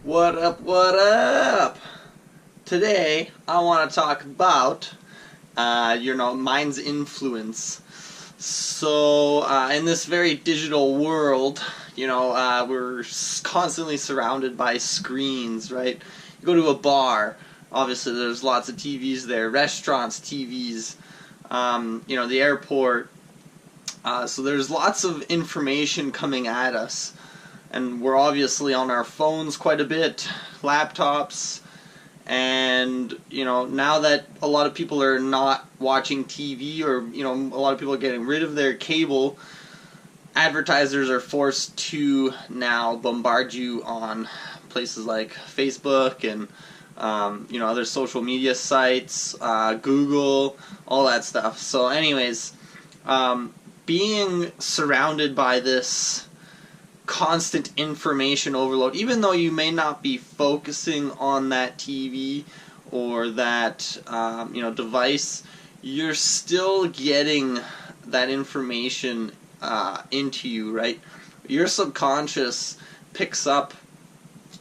What up, what up? Today, I want to talk about, mind's influence. So, in this very digital world, we're constantly surrounded by screens, right? You go to a bar, obviously there's lots of TVs there, restaurants, TVs, the airport. So there's lots of information coming at us. And we're obviously on our phones quite a bit, laptops, and now that a lot of people are not watching TV, or a lot of people are getting rid of their cable, advertisers are forced to now bombard you on places like Facebook and other social media sites, Google, all that stuff. So anyways, being surrounded by this constant information overload, even though you may not be focusing on that TV or that device, you're still getting that information into you, right? Your subconscious picks up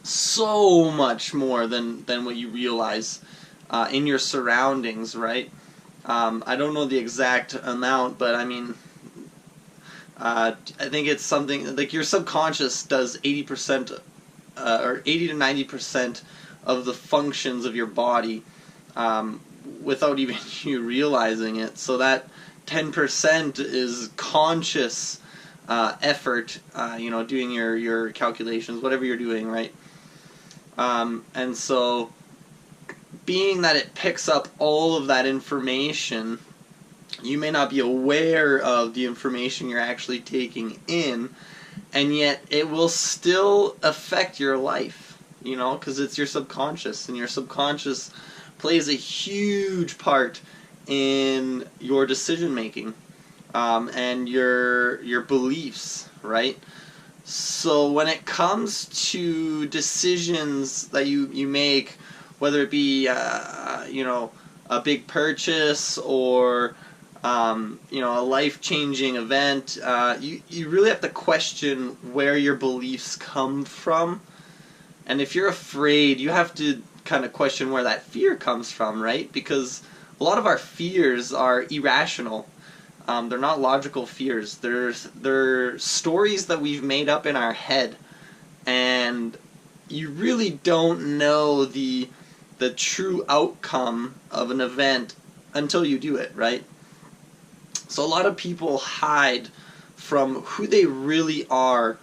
so much more than what you realize in your surroundings, right? I don't know the exact amount, but I mean, I think it's something like your subconscious does 80% or 80 to 90% of the functions of your body without even you realizing it. So that 10% is conscious effort, doing your calculations, whatever you're doing, right? And so being that it picks up all of that information, you may not be aware of the information you're actually taking in, and yet it will still affect your life, because it's your subconscious, and your subconscious plays a huge part in your decision making and your beliefs, right? So when it comes to decisions that you make, whether it be a big purchase or a life-changing event, you really have to question where your beliefs come from. And if you're afraid, you have to kind of question where that fear comes from, right? Because a lot of our fears are irrational. They're not logical fears. They're stories that we've made up in our head. And you really don't know the true outcome of an event until you do it, right? So a lot of people hide from who they really are,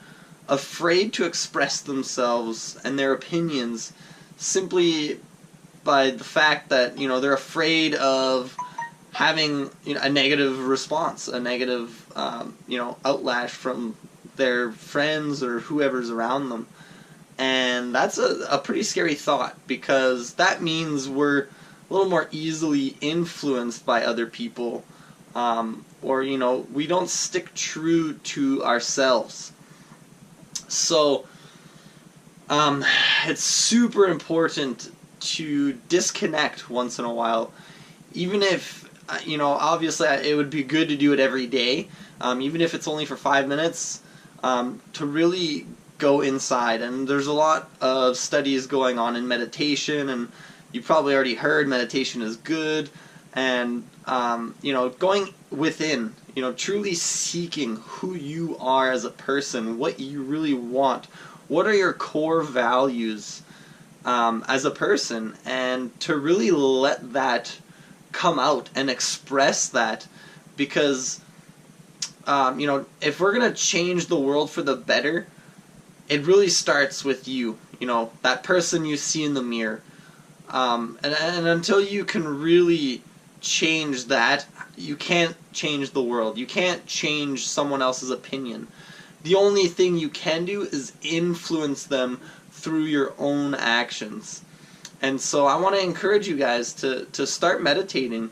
afraid to express themselves and their opinions simply by the fact that they're afraid of having a negative response, a negative outlash from their friends or whoever's around them. And that's a pretty scary thought, because that means we're a little more easily influenced by other people. Or we don't stick true to ourselves. So it's super important to disconnect once in a while, even if obviously it would be good to do it every day, even if it's only for 5 minutes, to really go inside. And there's a lot of studies going on in meditation, and you probably already heard meditation is good. And going within, truly seeking who you are as a person, what you really want, what are your core values as a person, and to really let that come out and express that. Because if we're gonna change the world for the better, it really starts with you, that person you see in the mirror, and until you can really change that, you can't change the world. You can't change someone else's opinion. The only thing you can do is influence them through your own actions. And so I want to encourage you guys to start meditating.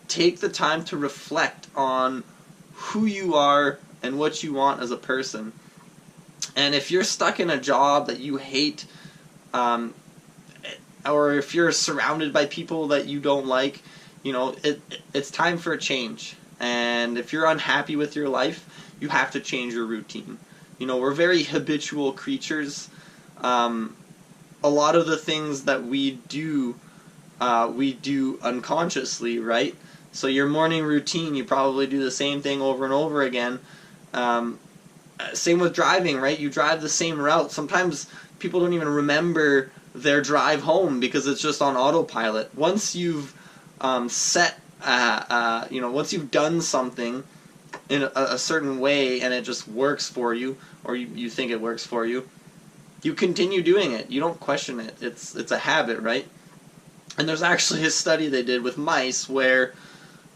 Take the time to reflect on who you are and what you want as a person. And if you're stuck in a job that you hate, or if you're surrounded by people that you don't like, it's time for a change. And if you're unhappy with your life, you have to change your routine. We're very habitual creatures. a lot of the things that we do unconsciously, right? So your morning routine, you probably do the same thing over and over again. Same with driving, right? You drive the same route. Sometimes people don't even remember their drive home because it's just on autopilot. Once you've once you've done something in a certain way and it just works for you, or you think it works for you, you continue doing it. You don't question it. It's a habit, right? And there's actually a study they did with mice where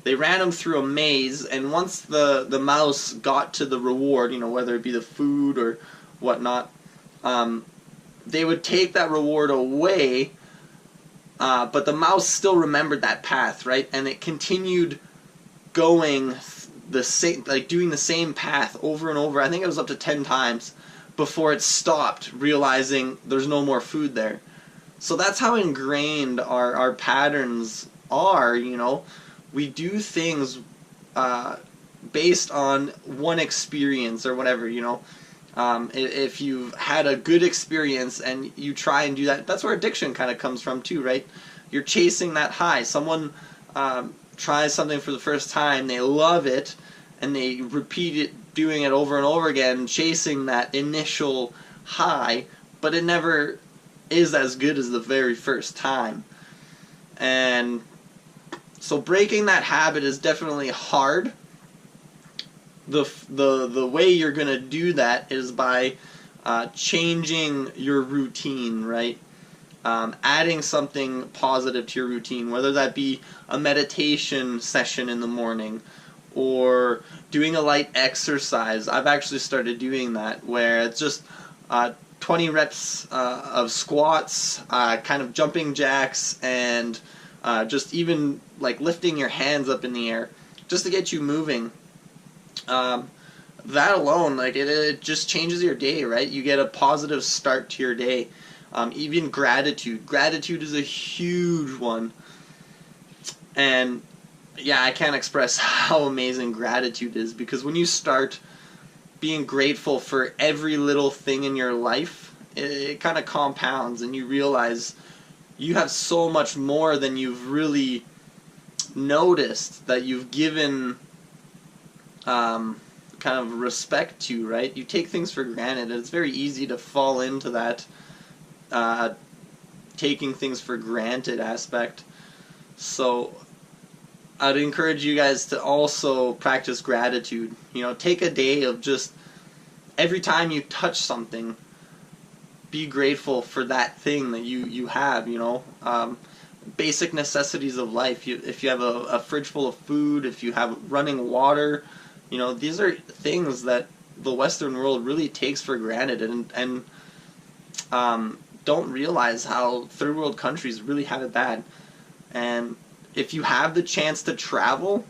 they ran them through a maze, and once the mouse got to the reward, whether it be the food or whatnot, they would take that reward away, but the mouse still remembered that path, right? And it continued going the same, like doing the same path over and over. I think it was up to 10 times before it stopped, realizing there's no more food there. So that's how ingrained our patterns are, We do things based on one experience or whatever, If you've had a good experience and you try and do that, that's where addiction kind of comes from too, right? You're chasing that high. Someone tries something for the first time, they love it, and they repeat it, doing it over and over again, chasing that initial high, but it never is as good as the very first time. And so breaking that habit is definitely hard. The way you're going to do that is by changing your routine, right? Adding something positive to your routine, whether that be a meditation session in the morning or doing a light exercise. I've actually started doing that, where it's just 20 reps of squats, kind of jumping jacks, and just even like lifting your hands up in the air just to get you moving. That alone, like it just changes your day, right? You get a positive start to your day. Even gratitude. Gratitude is a huge one. And yeah, I can't express how amazing gratitude is, because when you start being grateful for every little thing in your life, it kind of compounds, and you realize you have so much more than you've really noticed that you've given kind of respect to, right? You take things for granted, and it's very easy to fall into that taking things for granted aspect. So I'd encourage you guys to also practice gratitude. Take a day of just every time you touch something, be grateful for that thing that you have, basic necessities of life. If you have a fridge full of food, if you have running water, these are things that the Western world really takes for granted, and don't realize how third world countries really have it bad. And if you have the chance to travel,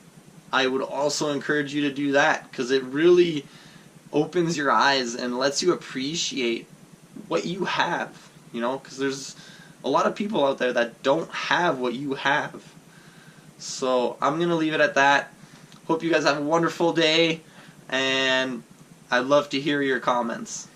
I would also encourage you to do that, because it really opens your eyes and lets you appreciate what you have, because there's a lot of people out there that don't have what you have. So I'm going to leave it at that. Hope you guys have a wonderful day, and I'd love to hear your comments.